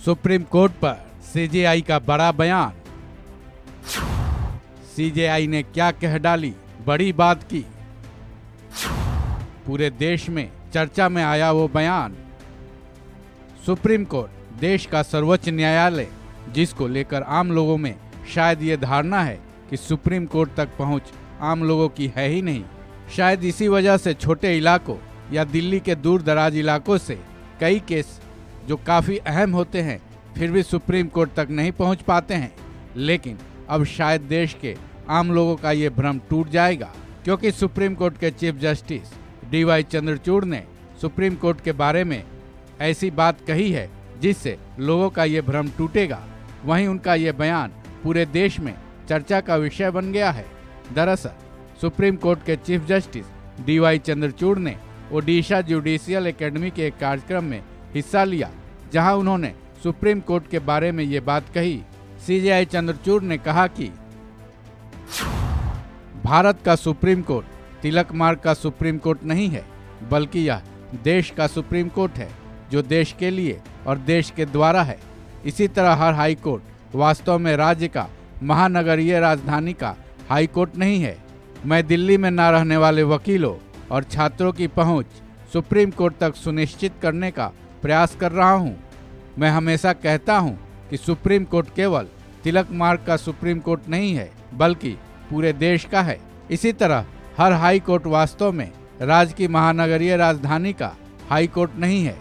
Supreme court पर CJI का बड़ा बयान। सीजेआई ने क्या कह डाली बड़ी बात की। पूरे देश में चर्चा में आया वो बयान। सुप्रीम कोर्ट देश का सर्वोच्च न्यायालय, जिसको लेकर आम लोगों में शायद ये धारणा है कि सुप्रीम कोर्ट तक पहुंच आम लोगों की है ही नहीं। शायद इसी वजह से छोटे इलाकों या दिल्ली के दूर दराज इलाकों से कई केस जो काफ़ी अहम होते हैं फिर भी सुप्रीम कोर्ट तक नहीं पहुंच पाते हैं। लेकिन अब शायद देश के आम लोगों का ये भ्रम टूट जाएगा, क्योंकि सुप्रीम कोर्ट के चीफ जस्टिस DY चंद्रचूड़ ने सुप्रीम कोर्ट के बारे में ऐसी बात कही है जिससे लोगों का ये भ्रम टूटेगा। वहीं उनका ये बयान पूरे देश में चर्चा का विषय बन गया है। दरअसल सुप्रीम कोर्ट के चीफ जस्टिस DY चंद्रचूड़ ने ओडिशा जुडिशियल एकेडमी के एक कार्यक्रम में हिस्सा लिया, जहां उन्होंने सुप्रीम कोर्ट के बारे में ये बात कही। CJI चंद्रचूड़ ने कहा कि भारत का सुप्रीम कोर्ट तिलक मार्ग का सुप्रीम कोर्ट नहीं है, बल्कि यह देश का सुप्रीम कोर्ट है, जो देश के लिए और देश के द्वारा है। इसी तरह हर हाई कोर्ट वास्तव में राज्य का महानगरीय राजधानी का हाई कोर्ट नहीं है। मैं दिल्ली में न रहने वाले वकीलों और छात्रों की पहुंच सुप्रीम कोर्ट तक सुनिश्चित करने का प्रयास कर रहा हूं। मैं हमेशा कहता हूं कि सुप्रीम कोर्ट केवल तिलक मार्ग का सुप्रीम कोर्ट नहीं है, बल्कि पूरे देश का है। इसी तरह हर हाई कोर्ट वास्तव में राज्य की महानगरीय राजधानी का हाई कोर्ट नहीं है।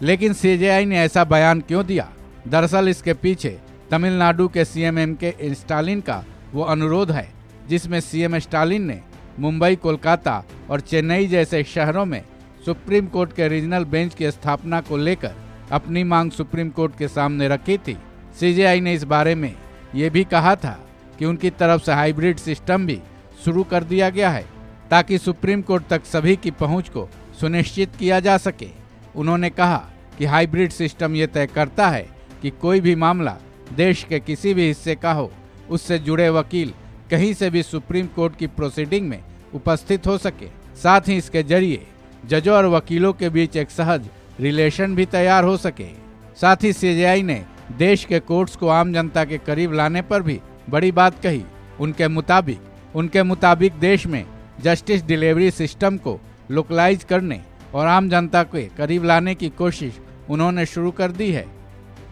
लेकिन CJI ने ऐसा बयान क्यों दिया? दरअसल इसके पीछे तमिलनाडु के CM MK स्टालिन का वो अनुरोध है, जिसमें CM स्टालिन ने मुंबई, कोलकाता और चेन्नई जैसे शहरों में सुप्रीम कोर्ट के रीजनल बेंच की स्थापना को लेकर अपनी मांग सुप्रीम कोर्ट के सामने रखी थी। CJI ने इस बारे में ये भी कहा था कि उनकी तरफ से हाइब्रिड सिस्टम भी शुरू कर दिया गया है, ताकि सुप्रीम कोर्ट तक सभी की पहुंच को सुनिश्चित किया जा सके। उन्होंने कहा कि हाइब्रिड सिस्टम ये तय करता है कि कोई भी मामला देश के किसी भी हिस्से का हो, उससे जुड़े वकील कहीं से भी सुप्रीम कोर्ट की प्रोसीडिंग में उपस्थित हो सके। साथ ही इसके जरिए जजों और वकीलों के बीच एक सहज रिलेशन भी तैयार हो सके। साथ ही CJI ने देश के कोर्ट्स को आम जनता के करीब लाने पर भी बड़ी बात कही। उनके मुताबिक देश में जस्टिस डिलीवरी सिस्टम को लोकलाइज करने और आम जनता के करीब लाने की कोशिश उन्होंने शुरू कर दी है।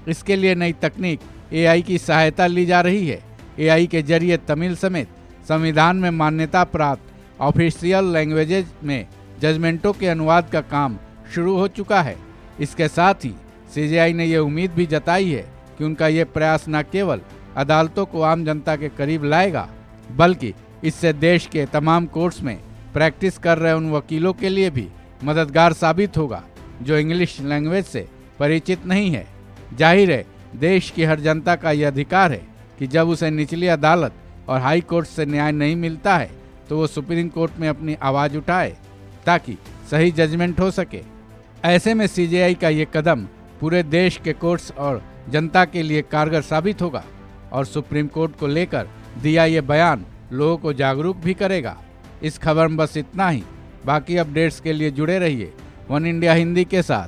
इसके लिए नई तकनीक AI की सहायता ली जा रही है। AI के जरिए तमिल समेत संविधान में मान्यता प्राप्त ऑफिशियल लैंग्वेजेज में जजमेंटों के अनुवाद का काम शुरू हो चुका है। इसके साथ ही CJI ने यह उम्मीद भी जताई है कि उनका ये प्रयास न केवल अदालतों को आम जनता के करीब लाएगा, बल्कि इससे देश के तमाम कोर्ट्स में प्रैक्टिस कर रहे उन वकीलों के लिए भी मददगार साबित होगा जो इंग्लिश लैंग्वेज से परिचित नहीं है। जाहिर है, देश की हर जनता का यह अधिकार है कि जब उसे निचली अदालत और हाई कोर्ट से न्याय नहीं मिलता है तो वो सुप्रीम कोर्ट में अपनी आवाज़ उठाए, ताकि सही जजमेंट हो सके। ऐसे में CJI का ये कदम पूरे देश के कोर्ट्स और जनता के लिए कारगर साबित होगा और सुप्रीम कोर्ट को लेकर दिया ये बयान लोगों को जागरूक भी करेगा। इस खबर में बस इतना ही। बाकी अपडेट्स के लिए जुड़े रहिए वन इंडिया हिंदी के साथ।